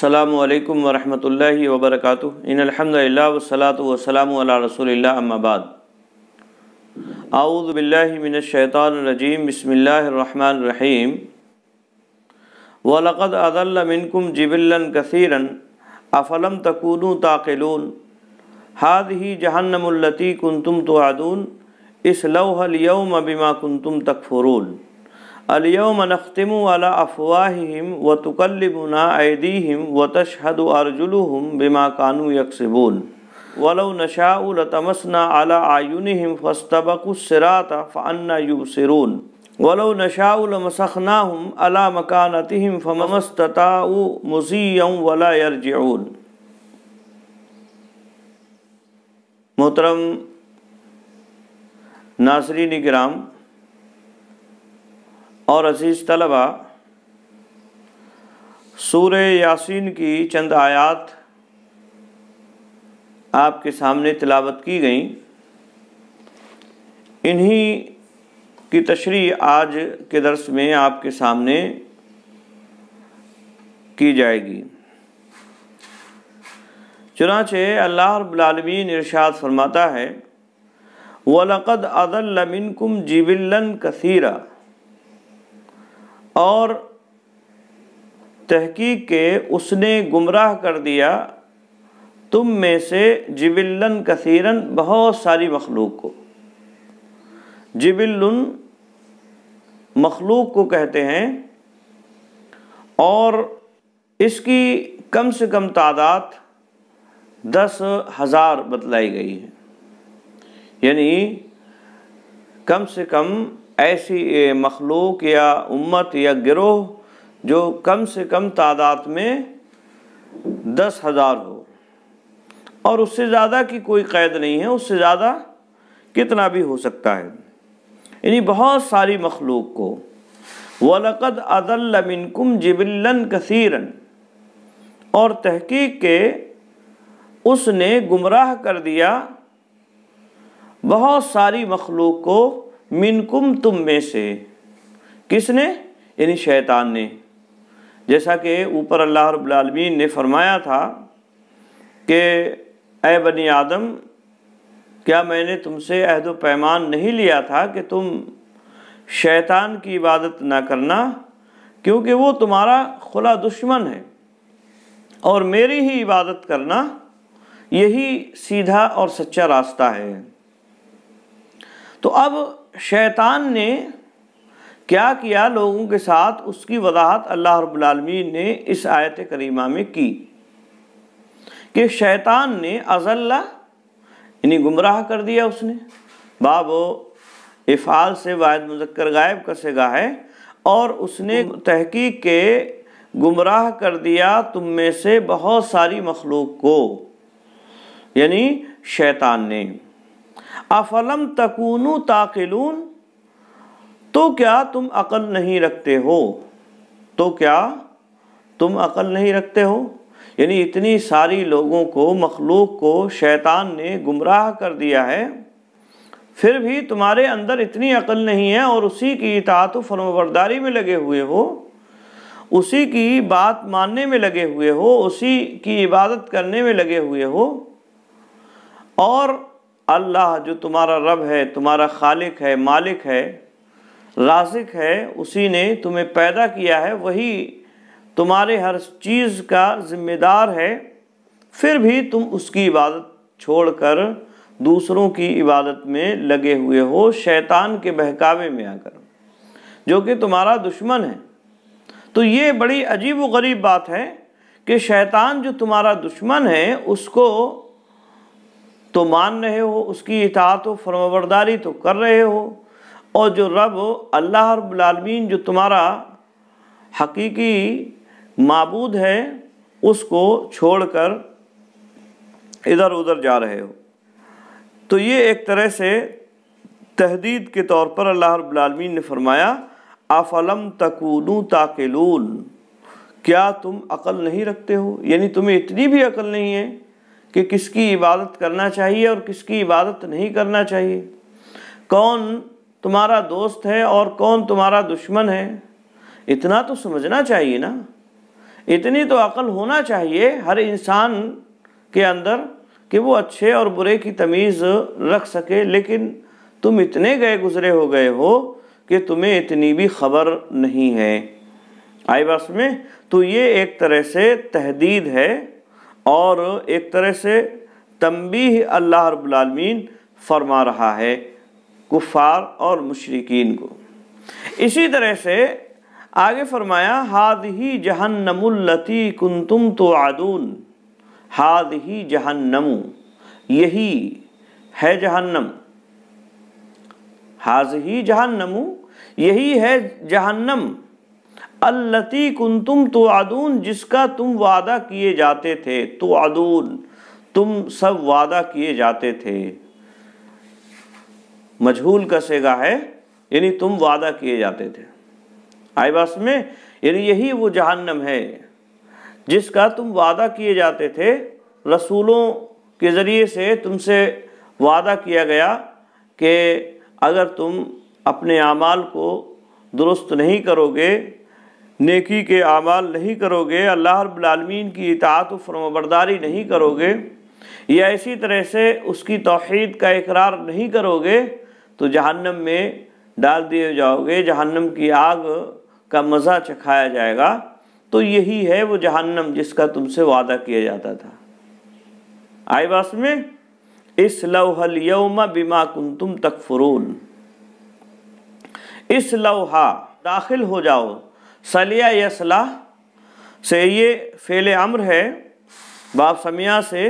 السلام علیکم ورحمۃ اللہ وبرکاتہ۔ ان الحمد للہ والصلاة والسلام علی رسول اللہ، اما بعد۔ اعوذ باللہ من الشیطان الرجیم، بسم اللہ الرحمن الرحیم۔ وَلَقَدْ أَضَلَّ مِنْكُمْ جِبِلًّا كَثِيرًا أَفَلَمْ تَكُونُوا تَعْقِلُونَ هَٰذِهِ جَهَنَّمُ الَّتِي كُنْتُمْ تُوعَدُونَ اصْلَوْهَا الْيَوْمَ بِمَا كُنْتُمْ تَكْفُرُونَ الْيَوْمَ نَخْتِمُ عَلَىٰ أَفْوَاهِهِمْ وَتُكَلِّمُنَا أَيْدِيهِمْ وَتَشْهَدُ أَرْجُلُهُمْ بِمَا كَانُوا يَكْسِبُونَ وَلَوْ نَشَاءُ لَطَمَسْنَا عَلَىٰ أَعْيُنِهِمْ فَاسْتَبَقُوا الصِّرَاطَ فَأَنَّىٰ يُبْصِرُونَ وَلَوْ نَشَاءُ لَمَسَخْنَاهُمْ عَلَىٰ مَكَانَتِهِمْ فَمَا اسْتَطَاعُوا مُضِيًّا وَلَا يَرْجِعُونَ۔ محترم ناظرین کرام اور عزیز طلبہ، سورہ یاسین کی چند آیات آپ کے سامنے تلاوت کی گئیں۔ انہی کی تشریح آج کے درس میں آپ کے سامنے کی جائے گی۔ چنانچہ اللہ رب العالمین ارشاد فرماتا ہے، وَلَقَدْ أَضَلَّ مِنْكُمْ جِبِلًّا كَثِيرًا، اور تحقیق کے اس نے گمراہ کر دیا تم میں سے جبلن کثیرن، بہت ساری مخلوق کو۔ جبلن مخلوق کو کہتے ہیں، اور اس کی کم سے کم تعداد 10,000 بتلائی گئی ہے، یعنی کم سے کم ایسی مخلوق یا امت یا گروہ جو کم سے کم تعداد میں 10,000 ہو، اور اس سے زیادہ کی کوئی قید نہیں ہے، اس سے زیادہ کتنا بھی ہو سکتا ہے، یعنی بہت ساری مخلوق کو۔ وَلَقَدْ أَضَلَّ مِنْكُمْ جِبِلًّا كَثِيرًا، اور تحقیق کے اس نے گمراہ کر دیا بہت ساری مخلوق کو، منکم تم میں سے۔ کس نے؟ یعنی شیطان نے۔ جیسا کہ اوپر اللہ رب العالمین نے فرمایا تھا کہ اے بنی آدم، کیا میں نے تم سے عہد و پیمان نہیں لیا تھا کہ تم شیطان کی عبادت نہ کرنا، کیونکہ وہ تمہارا کھلا دشمن ہے، اور میری ہی عبادت کرنا یہی سیدھا اور سچا راستہ ہے۔ تو اب شیطان نے کیا کیا لوگوں کے ساتھ، اس کی وضاحت اللہ رب العالمین نے اس آیت کریمہ میں کی کہ شیطان نے اضل، یعنی گمراہ کر دیا اس نے، باب و افعال سے واحد مذکر غائب کا صیغہ ہے، اور اس نے تحقیق کے گمراہ کر دیا تم میں سے بہت ساری مخلوق کو، یعنی شیطان نے۔ افلم تکونوا تعقلون، تو کیا تم عقل نہیں رکھتے ہو؟ تو کیا تم عقل نہیں رکھتے ہو؟ یعنی اتنی ساری لوگوں کو، مخلوق کو شیطان نے گمراہ کر دیا ہے، پھر بھی تمہارے اندر اتنی عقل نہیں ہے، اور اسی کی اطاعت و فرمانبرداری میں لگے ہوئے ہو، اسی کی بات ماننے میں لگے ہوئے ہو، اسی کی عبادت کرنے میں لگے ہوئے ہو، اور اللہ جو تمہارا رب ہے، تمہارا خالق ہے، مالک ہے، رازق ہے، اسی نے تمہیں پیدا کیا ہے، وہی تمہارے ہر چیز کا ذمہ دار ہے، پھر بھی تم اس کی عبادت چھوڑ کر دوسروں کی عبادت میں لگے ہوئے ہو، شیطان کے بہکاوے میں آ کر، جو کہ تمہارا دشمن ہے۔ تو یہ بڑی عجیب و غریب بات ہے کہ شیطان جو تمہارا دشمن ہے، اس کو تو مان رہے ہو، اس کی اطاعت و فرمانبرداری تو کر رہے ہو، اور جو رب اللہ رب العالمین جو تمہارا حقیقی معبود ہے، اس کو چھوڑ کر ادھر ادھر جا رہے ہو۔ تو یہ ایک طرح سے تہدید کے طور پر اللہ رب العالمین نے فرمایا، افلم تکونوا تعقلون، کیا تم عقل نہیں رکھتے ہو؟ یعنی تمہیں اتنی بھی عقل نہیں ہے کہ کس کی عبادت کرنا چاہیے اور کس کی عبادت نہیں کرنا چاہیے، کون تمہارا دوست ہے اور کون تمہارا دشمن ہے، اتنا تو سمجھنا چاہیے نا، اتنی تو عقل ہونا چاہیے ہر انسان کے اندر کہ وہ اچھے اور برے کی تمیز رکھ سکے، لیکن تم اتنے گئے گزرے ہو گئے ہو کہ تمہیں اتنی بھی خبر نہیں ہے۔ آئی بات میں؟ تو یہ ایک طرح سے تہدید ہے اور ایک طرح سے تنبیہ اللہ رب العالمین فرما رہا ہے کفار اور مشرکین کو۔ اسی طرح سے آگے فرمایا ہذہ جہنم التی کنتم توعدون، ہذہ جہنم، یہی ہے جہنم، ہذہ جہنم، یہی ہے جہنم، التی کنتم توعدون، جس کا تم وعدہ کیے جاتے تھے، توعدون، تم سب وعدہ کیے جاتے تھے، مجہول کا صیغہ ہے، یعنی تم وعدہ کیے جاتے تھے۔ آئی بات میں؟ یعنی یہی وہ جہنم ہے جس کا تم وعدہ کیے جاتے تھے، رسولوں کے ذریعے سے تم سے وعدہ کیا گیا کہ اگر تم اپنے اعمال کو درست نہیں کرو گے، نیکی کے اعمال نہیں کرو گے، اللہ رب العالمین کی اطاعت و فرمانبرداری نہیں کرو گے، یا اسی طرح سے اس کی توحید کا اقرار نہیں کرو گے تو جہنم میں ڈال دیے جاؤ گے، جہنم کی آگ کا مزہ چکھایا جائے گا۔ تو یہی ہے وہ جہنم جس کا تم سے وعدہ کیا جاتا تھا۔ آئی بات میں؟ اصلوہا اليوم بما کنتم تکفرون، اصلوہا، داخل ہو جاؤ، صلیہ یصلح سے یہ فعل امر ہے باب سمیہ سے،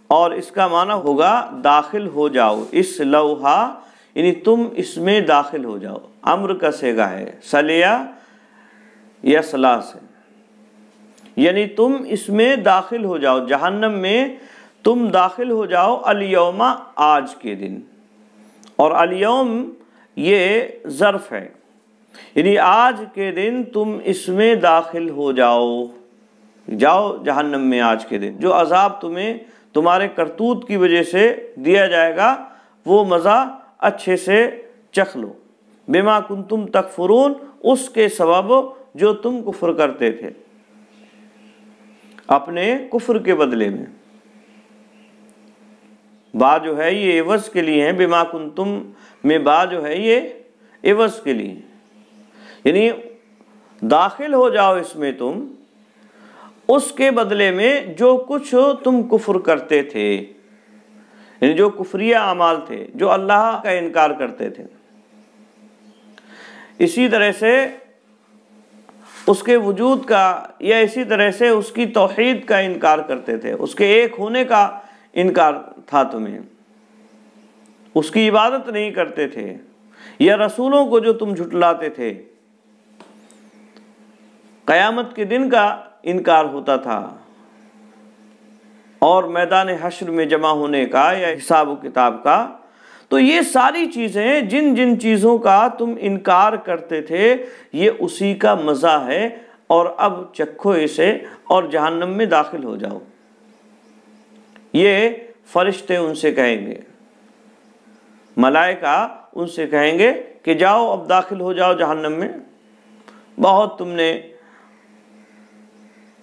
اور اس کا معنی ہوگا داخل ہو جاؤ، اصلوہا یعنی تم اس میں داخل ہو جاؤ، امر کا صیغہ ہے صلیہ یصلح سے، یعنی تم اس میں داخل ہو جاؤ، جہنم میں تم داخل ہو جاؤ، الیوم، آج کے دن، اور الیوم یہ ظرف ہے، یعنی آج کے دن تم اس میں داخل ہو جاؤ، جاؤ جہنم میں آج کے دن، جو عذاب تمہیں تمہارے کرتوت کی وجہ سے دیا جائے گا وہ مزہ اچھے سے چکھ لو، بما کنتم تکفرون، اس کے سبب جو تم کفر کرتے تھے، اپنے کفر کے بدلے میں۔ با جو ہے یہ عوض کے لیے ہے، بما کنتم میں با جو ہے یہ عوض کے لیے، یعنی داخل ہو جاؤ اس میں تم، اس کے بدلے میں جو کچھ تم کفر کرتے تھے، یعنی جو کفریہ اعمال تھے، جو اللہ کا انکار کرتے تھے، اسی طرح سے اس کے وجود کا، یا اسی طرح سے اس کی توحید کا انکار کرتے تھے، اس کے ایک ہونے کا انکار تھا تمہیں، اس کی عبادت نہیں کرتے تھے، یا رسولوں کو جو تم جھٹلاتے تھے، قیامت کے دن کا انکار ہوتا تھا، اور میدان حشر میں جمع ہونے کا یا حساب و کتاب کا۔ تو یہ ساری چیزیں جن جن چیزوں کا تم انکار کرتے تھے یہ اسی کا مزہ ہے، اور اب چکھو اسے اور جہنم میں داخل ہو جاؤ، یہ فرشتے ان سے کہیں گے، ملائکہ ان سے کہیں گے کہ جاؤ اب داخل ہو جاؤ جہنم میں، بہت تم نے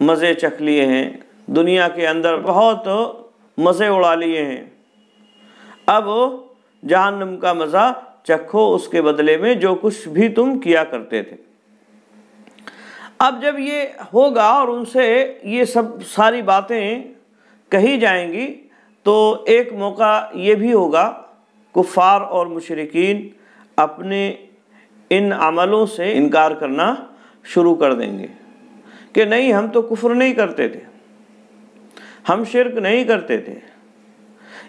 مزے چکھ لیے ہیں، دنیا کے اندر بہت مزے اڑا لیے ہیں، اب جہنم کا مزہ چکھو، اس کے بدلے میں جو کچھ بھی تم کیا کرتے تھے۔ اب جب یہ ہوگا اور ان سے یہ سب ساری باتیں کہی جائیں گی تو ایک موقع یہ بھی ہوگا، کفار اور مشرکین اپنے ان عملوں سے انکار کرنا شروع کر دیں گے کہ نہیں، ہم تو کفر نہیں کرتے تھے، ہم شرک نہیں کرتے تھے،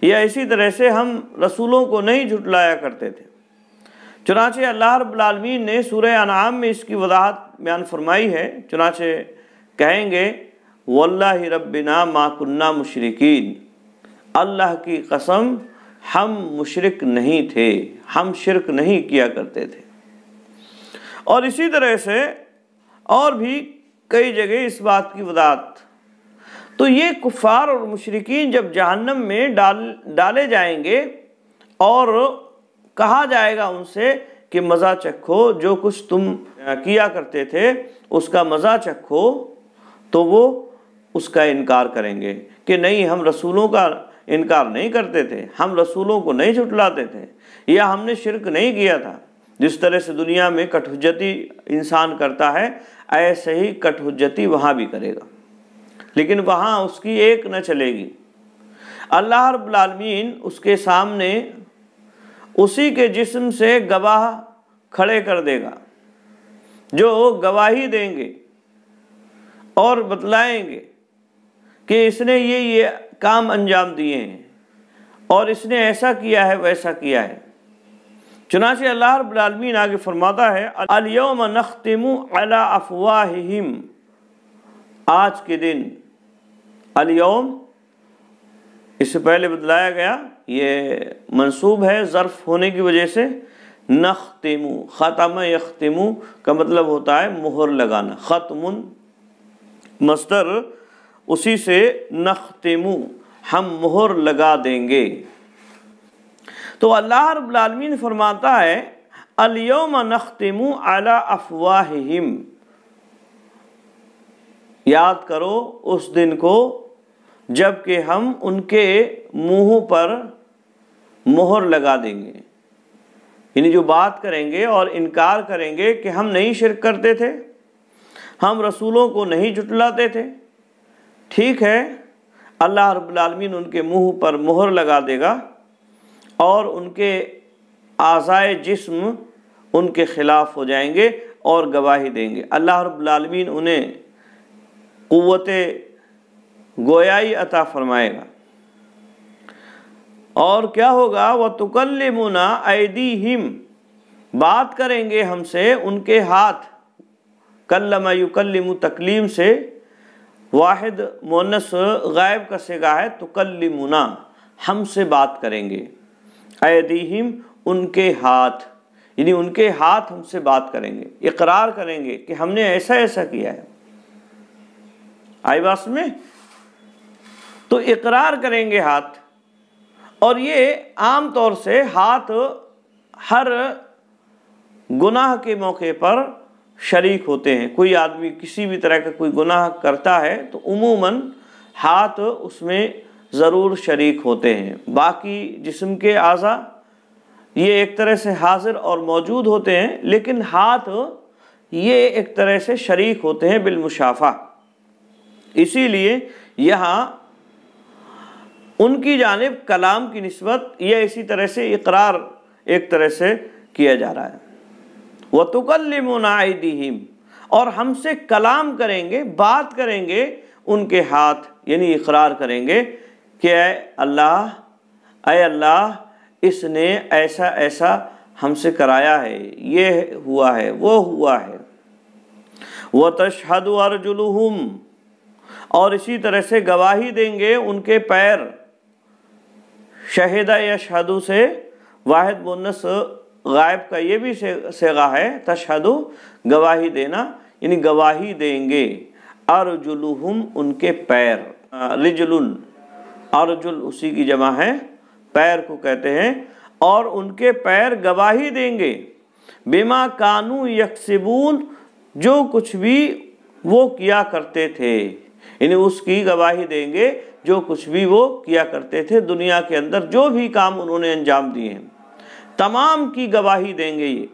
یا اسی طرح سے ہم رسولوں کو نہیں جھٹلایا کرتے تھے۔ چنانچہ اللہ رب العالمین نے سورہ انعام میں اس کی وضاحت بیان فرمائی ہے، چنانچہ کہیں گے واللہ ربنا ما کننا مشرکین، اللہ کی قسم ہم مشرک نہیں تھے، ہم شرک نہیں کیا کرتے تھے۔ اور اسی طرح سے اور بھی کئی جگہ اس بات کی وضاحت۔ تو یہ کفار اور مشرکین جب جہنم میں ڈالے جائیں گے اور کہا جائے گا ان سے کہ مزہ چکھو، جو کچھ تم کیا کرتے تھے اس کا مزہ چکھو، تو وہ اس کا انکار کریں گے کہ نہیں، ہم رسولوں کا انکار نہیں کرتے تھے، ہم رسولوں کو نہیں جھٹلاتے تھے، یا ہم نے شرک نہیں کیا تھا۔ جس طرح سے دنیا میں کٹ حجتی انسان کرتا ہے، ایسے ہی کٹ حجتی وہاں بھی کرے گا، لیکن وہاں اس کی ایک نہ چلے گی۔ اللہ رب العالمین اس کے سامنے اسی کے جسم سے گواہ کھڑے کر دے گا، جو گواہی دیں گے اور بتلائیں گے کہ اس نے یہ کام انجام دیے ہیں اور اس نے ایسا کیا ہے ویسا کیا ہے۔ چنانچہ اللہ رب العالمین آگے فرماتا ہے الیوم نختم علی افواہہم، آج کے دن، الیوم اس سے پہلے بتلایا گیا، یہ منصوب ہے ظرف ہونے کی وجہ سے۔ نختم، ختم یختم کا مطلب ہوتا ہے مہر لگانا، ختم مصدر، اسی سے نختم، ہم مہر لگا دیں گے۔ تو اللہ رب العالمین فرماتا ہے الیوم نختم علی افواہہم، یاد کرو اس دن کو جب کہ ہم ان کے منہوں پر مہر لگا دیں گے، یعنی جو بات کریں گے اور انکار کریں گے کہ ہم نہیں شرک کرتے تھے، ہم رسولوں کو نہیں جھٹلاتے تھے، ٹھیک ہے، اللہ رب العالمین ان کے منہ پر مہر لگا دے گا اور ان کے اعضائے جسم ان کے خلاف ہو جائیں گے اور گواہی دیں گے۔ اللہ رب العالمین انہیں قوت گویائی عطا فرمائے گا، اور کیا ہوگا، وَتُكَلِّمُنَا أَيْدِيهِمْ، بات کریں گے ہم سے ان کے ہاتھ، کلم یکلم تکلیم سے واحد مؤنث غائب کا صیغہ ہے، تکلمنا، ہم سے بات کریں گے، ایدیہم، ان کے ہاتھ، یعنی ان کے ہاتھ ہم سے بات کریں گے، اقرار کریں گے کہ ہم نے ایسا ایسا کیا ہے۔ آئی بات میں؟ تو اقرار کریں گے ہاتھ، اور یہ عام طور سے ہاتھ ہر گناہ کے موقع پر شریک ہوتے ہیں۔ کوئی آدمی کسی بھی طرح کا کوئی گناہ کرتا ہے تو عموماً ہاتھ اس میں ضرور شریک ہوتے ہیں۔ باقی جسم کے اعضاء یہ ایک طرح سے حاضر اور موجود ہوتے ہیں، لیکن ہاتھ یہ ایک طرح سے شریک ہوتے ہیں بالمشافہ۔ اسی لیے یہاں ان کی جانب کلام کی نسبت یا اسی طرح سے اقرار ایک طرح سے کیا جا رہا ہے۔ وَتُكَلِّمُنَا أَيْدِيهِمْ، اور ہم سے کلام کریں گے، بات کریں گے ان کے ہاتھ، یعنی اقرار کریں گے کہ اے اللہ اس نے ایسا ایسا ہم سے کرایا ہے، یہ ہوا ہے، وہ ہوا ہے۔ وَتَشْهَدُ أَرْجُلُهُمْ، اور اسی طرح سے گواہی دیں گے ان کے پیر، شہدہ یشہد سے واحد مؤنث غائب کا یہ بھی صیغہ ہے، تشہد، گواہی دینا، یعنی گواہی دیں گے، ارجلہم، ان کے پیر، رجل، ارجل اسی کی جمع ہے، پیر کو کہتے ہیں، اور ان کے پیر گواہی دیں گے، بما کانوا یکسبون، جو کچھ بھی وہ کیا کرتے تھے، یعنی اس کی گواہی دیں گے جو کچھ بھی وہ کیا کرتے تھے دنیا کے اندر، جو بھی کام انہوں نے انجام دیے ہیں تمام کی گواہی دیں گے۔ یہ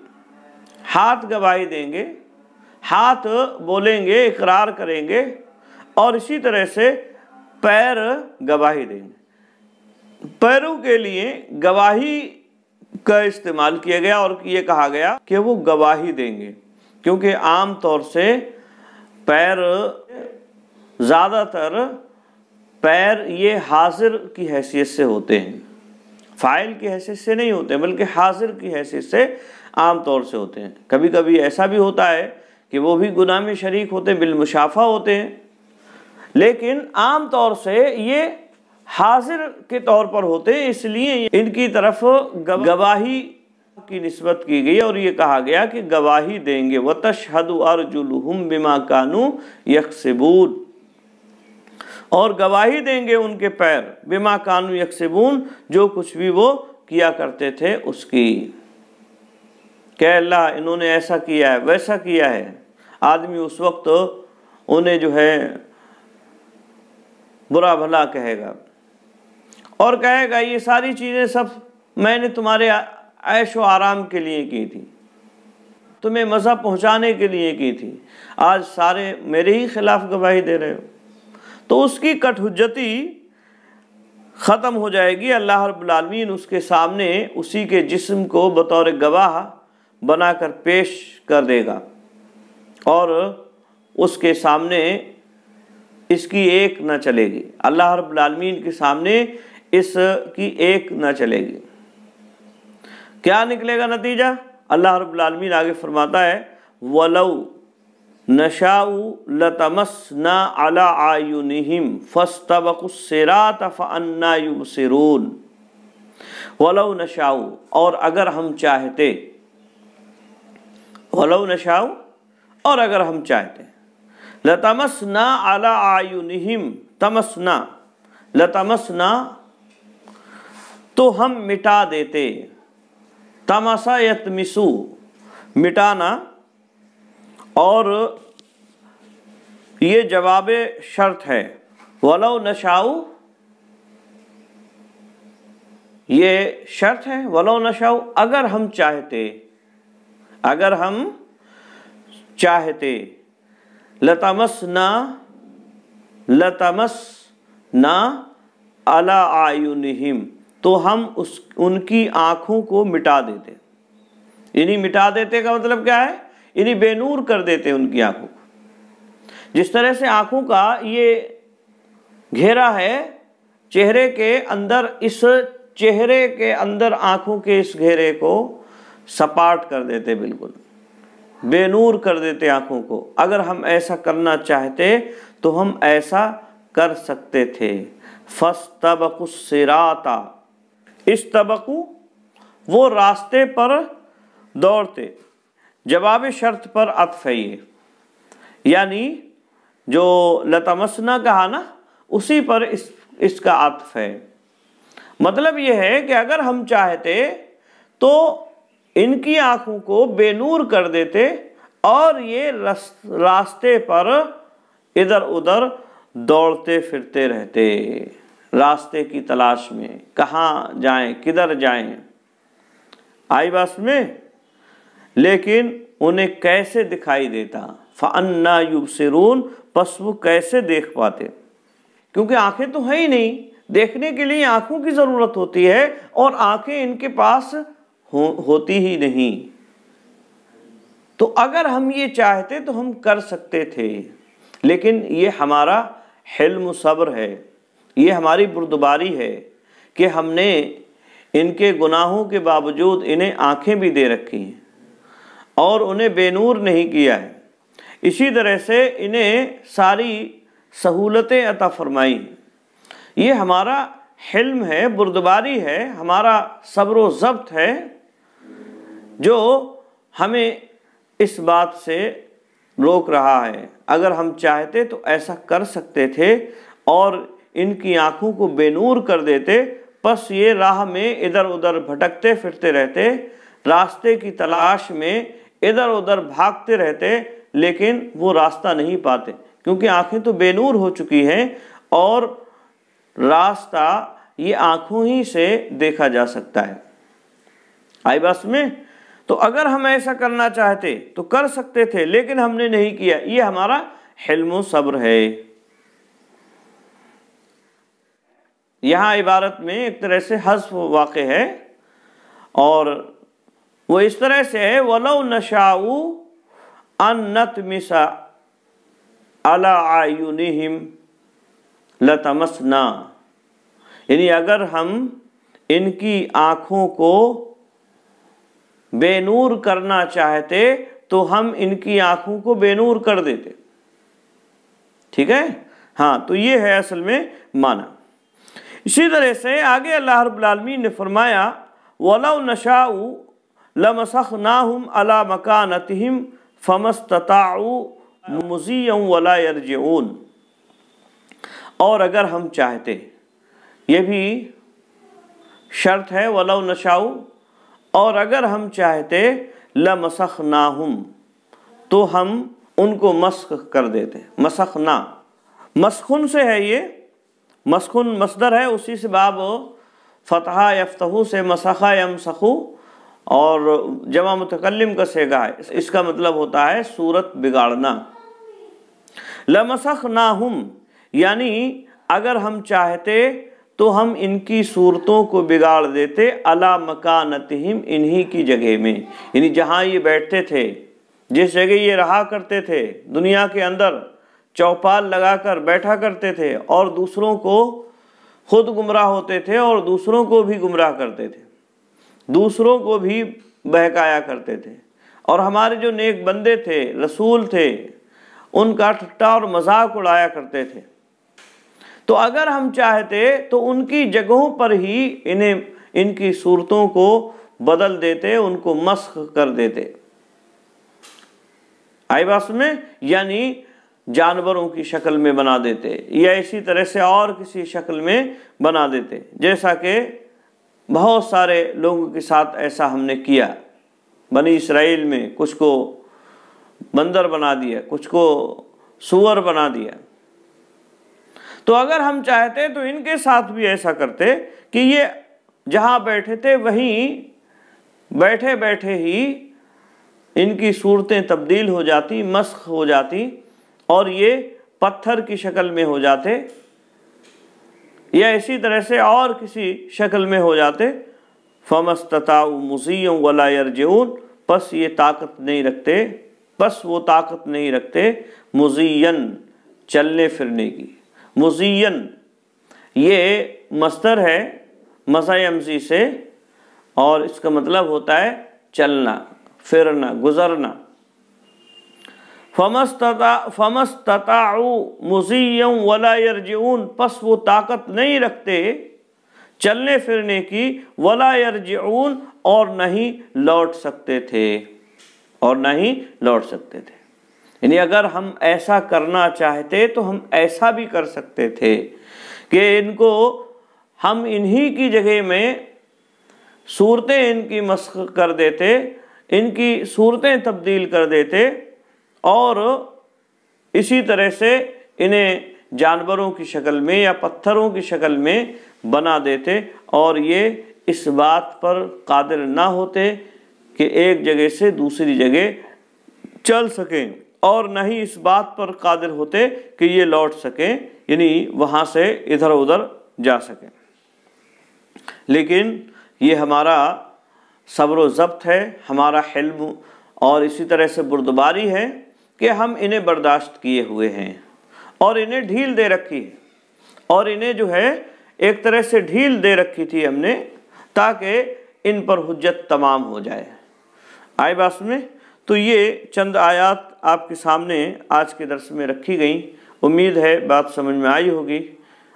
ہاتھ گواہی دیں گے، ہاتھ بولیں گے، اقرار کریں گے، اور اسی طرح سے پیر گواہی دیں گے۔ پیروں کے لیے گواہی کا استعمال کیا گیا اور یہ کہا گیا کہ وہ گواہی دیں گے، کیونکہ عام طور سے پیر، زیادہ تر پیر یہ حاضر کی حیثیت سے ہوتے ہیں، فاعل کی حیثیت سے نہیں ہوتے بلکہ حاضر کی حیثیت سے عام طور سے ہوتے ہیں۔ کبھی کبھی ایسا بھی ہوتا ہے کہ وہ بھی گناہ میں شریک ہوتے ہیں، بالمشافہ ہوتے ہیں، لیکن عام طور سے یہ حاضر کے طور پر ہوتے ہیں، اس لیے ان کی طرف گواہی کی نسبت کی گئی اور یہ کہا گیا کہ گواہی دیں گے۔ وَتَشْهَدُ أَرْجُلُهُمْ بِمَا كَانُوا يَكْسِبُونَ، اور گواہی دیں گے ان کے پیر، بما کانوا یکسبون، جو کچھ بھی وہ کیا کرتے تھے اس کی، کہ اللہ انہوں نے ایسا کیا ہے ویسا کیا ہے۔ آدمی اس وقت انہیں جو ہے برا بھلا کہے گا اور کہے گا یہ ساری چیزیں سب میں نے تمہارے عیش و آرام کے لیے کی تھی، تمہیں مزہ پہنچانے کے لیے کی تھی، آج سارے میرے ہی خلاف گواہی دے رہے ہو۔ تو اس کی کٹ حجتی ختم ہو جائے گی، اللہ رب العالمین اس کے سامنے اسی کے جسم کو بطور گواہ بنا کر پیش کر دے گا اور اس کے سامنے اس کی ایک نہ چلے گی، اللہ رب العالمین کے سامنے اس کی ایک نہ چلے گی۔ کیا نکلے گا نتیجہ؟ اللہ رب العالمین آگے فرماتا ہے وَلَوْ نَشَاءُ لَطَمَسْنَا عَلَىٰ أَعْيُنِهِمْ فَاسْتَبَقُوا الصِّرَاطَ فَأَنَّىٰ يُبْصِرُونَ۔ وَلَوْ نَشَاءُ، اور اگر ہم چاہتے، وَلَوْ نَشَاءُ، اور اگر ہم چاہتے، لَطَمَسْنَا عَلَىٰ أَعْيُنِهِمْ، تمسنا، لَطَمَسْنَا تو ہم مٹا دیتے، تمسا یتمسو مٹانا، اور یہ جواب شرط ہے، وَلَوْ نَشَاءُ یہ شرط ہے، وَلَوْ نَشَاءُ اگر ہم چاہتے، اگر ہم چاہتے، لَطَمَسْنَا عَلَىٰ أَعْيُنِهِمْ تو ہم ان کی آنکھوں کو مٹا دیتے، یعنی مٹا دیتے کا مطلب کیا ہے؟ یعنی بے نور کر دیتے ان کی آنکھوں کو۔ جس طرح سے آنکھوں کا یہ گھیرا ہے چہرے کے اندر، اس چہرے کے اندر آنکھوں کے اس گھیرے کو سپاٹ کر دیتے، بالکل بے نور کر دیتے آنکھوں کو۔ اگر ہم ایسا کرنا چاہتے تو ہم ایسا کر سکتے تھے۔ فَاسْتَبَقُوا الصِّرَاطَ، استبقوا وہ راستے پر دوڑتے، جواب شرط پر عطف ہے یہ، یعنی جو لتمسنا کہا نا اسی پر اس کا عطف ہے۔ مطلب یہ ہے کہ اگر ہم چاہتے تو ان کی آنکھوں کو بے نور کر دیتے اور یہ راستے پر ادھر ادھر دوڑتے پھرتے رہتے، راستے کی تلاش میں، کہاں جائیں کدھر جائیں۔ آئی بات میں؟ لیکن انہیں کیسے دکھائی دیتا؟ فَأَنَّا يُبْصِرُونَ پس وہ کیسے دیکھ پاتے؟ کیونکہ آنکھیں تو ہیں ہی نہیں، دیکھنے کے لیے آنکھوں کی ضرورت ہوتی ہے اور آنکھیں ان کے پاس ہوتی ہی نہیں۔ تو اگر ہم یہ چاہتے تو ہم کر سکتے تھے، لیکن یہ ہمارا حلم و صبر ہے، یہ ہماری بردباری ہے کہ ہم نے ان کے گناہوں کے باوجود انہیں آنکھیں بھی دے رکھی ہیں اور انہیں بے نور نہیں کیا ہے، اسی طرح سے انہیں ساری سہولتیں عطا فرمائی ہیں۔ یہ ہمارا حلم ہے، بردباری ہے، ہمارا صبر و ضبط ہے جو ہمیں اس بات سے روک رہا ہے۔ اگر ہم چاہتے تو ایسا کر سکتے تھے اور ان کی آنکھوں کو بے نور کر دیتے، پس یہ راہ میں ادھر ادھر بھٹکتے پھرتے رہتے، راستے کی تلاش میں ادھر ادھر بھاگتے رہتے، لیکن وہ راستہ نہیں پاتے کیونکہ آنکھیں تو بے نور ہو چکی ہیں اور راستہ یہ آنکھوں ہی سے دیکھا جا سکتا ہے۔ آئی بات میں؟ تو اگر ہم ایسا کرنا چاہتے تو کر سکتے تھے، لیکن ہم نے نہیں کیا، یہ ہمارا حلم و صبر ہے۔ یہاں عبارت میں ایک طرح سے حذف واقع ہے اور وہ اس طرح سے ہے وَلَوْ نَشَاءُ أَن نَطْمِسَ عَلَىٰ أَعْيُنِهِمْ لَطَمَسْنَا، یعنی اگر ہم ان کی آنکھوں کو بے نور کرنا چاہتے تو ہم ان کی آنکھوں کو بے نور کر دیتے۔ ٹھیک ہے؟ ہاں، تو یہ ہے اصل میں معنی۔ اسی طرح سے آگے اللہ رب العالمین نے فرمایا وَلَوْ نَشَاءُ لَمَسَخْنَاهُمْ عَلَىٰ مَكَانَتِهِمْ فَمَا اسْتَطَاعُوا مُضِيًّا وَلَا يَرْجِعُونَ، اور اگر ہم چاہتے، یہ بھی شرط ہے وَلَوْ نَشَاءُ، اور اگر ہم چاہتے لَمَسَخْنَاهُمْ تو ہم ان کو مسخ کر دیتے. مسخنا مسخن سے ہے، یہ مسخن مصدر ہے، اسی سے باب فتحہ یفتحو سے مسخہ یمسخو اور جمع متکلم کا صیغہ ہے. اس کا مطلب ہوتا ہے صورت بگاڑنا. لمسخناہم یعنی اگر ہم چاہتے تو ہم ان کی صورتوں کو بگاڑ دیتے، علی مکانتہم انہی کی جگہ میں، یعنی جہاں یہ بیٹھتے تھے، جس جگہ یہ رہا کرتے تھے دنیا کے اندر، چوپال لگا کر بیٹھا کرتے تھے اور دوسروں کو خود گمراہ ہوتے تھے اور دوسروں کو بھی گمراہ کرتے تھے، دوسروں کو بھی بہکایا کرتے تھے، اور ہمارے جو نیک بندے تھے، رسول تھے، ان کا ٹھٹا اور مذاق اڑایا کرتے تھے. تو اگر ہم چاہتے تو ان کی جگہوں پر ہی ان کی صورتوں کو بدل دیتے، ان کو مسخ کر دیتے. آئی بات میں؟ یعنی جانوروں کی شکل میں بنا دیتے یا اسی طرح سے اور کسی شکل میں بنا دیتے، جیسا کہ بہت سارے لوگوں کے ساتھ ایسا ہم نے کیا. بنی اسرائیل میں کچھ کو بندر بنا دیا، کچھ کو سور بنا دیا. تو اگر ہم چاہتے تو ان کے ساتھ بھی ایسا کرتے کہ یہ جہاں بیٹھے تھے وہیں بیٹھے بیٹھے ہی ان کی صورتیں تبدیل ہو جاتی، مسخ ہو جاتی، اور یہ پتھر کی شکل میں ہو جاتے یا اسی طرح سے اور کسی شکل میں ہو جاتے. فَمَسْتَطَاعُوا مُضِيًّا وَلَا يَرْجِعُونَ پس یہ طاقت نہیں رکھتے، پس وہ طاقت نہیں رکھتے مُضِيًّا چلنے پھرنے کی. مُضِيًّا یہ مصدر ہے مضی یمضی سے، اور اس کا مطلب ہوتا ہے چلنا پھرنا گزرنا. فَمَسْتَطَاعُوا مُضِيًّا وَلَا يَرْجِعُونَ پس وہ طاقت نہیں رکھتے چلنے پھرنے کی، وَلَا يَرْجِعُونَ اور نہیں لوٹ سکتے تھے، اور نہیں لوٹ سکتے تھے. یعنی اگر ہم ایسا کرنا چاہتے تو ہم ایسا بھی کر سکتے تھے کہ ان کو ہم انہی کی جگہ میں صورتیں ان کی مسخ کر دیتے، ان کی صورتیں تبدیل کر دیتے، اور اسی طرح سے انہیں جانوروں کی شکل میں یا پتھروں کی شکل میں بنا دیتے، اور یہ اس بات پر قادر نہ ہوتے کہ ایک جگہ سے دوسری جگہ چل سکیں، اور نہ ہی اس بات پر قادر ہوتے کہ یہ لوٹ سکیں، یعنی وہاں سے ادھر ادھر جا سکیں. لیکن یہ ہمارا صبر و ضبط ہے، ہمارا حلم اور اسی طرح سے بردباری ہے کہ ہم انہیں برداشت کیے ہوئے ہیں اور انہیں ڈھیل دے رکھی ہے، اور انہیں جو ہے ایک طرح سے ڈھیل دے رکھی تھی ہم نے تاکہ ان پر حجت تمام ہو جائے. آئے بات میں؟ تو یہ چند آیات آپ کے سامنے آج کے درس میں رکھی گئیں. امید ہے بات سمجھ میں آئی ہوگی.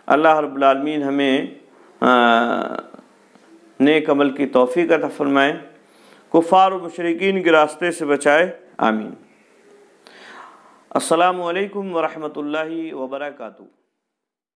اللہ رب العالمین ہمیں نیک عمل کی توفیق عطا فرمائے، کفار و مشرکین کے راستے سے بچائے. آمین. السلام علیکم ورحمۃ اللہ وبرکاتہ.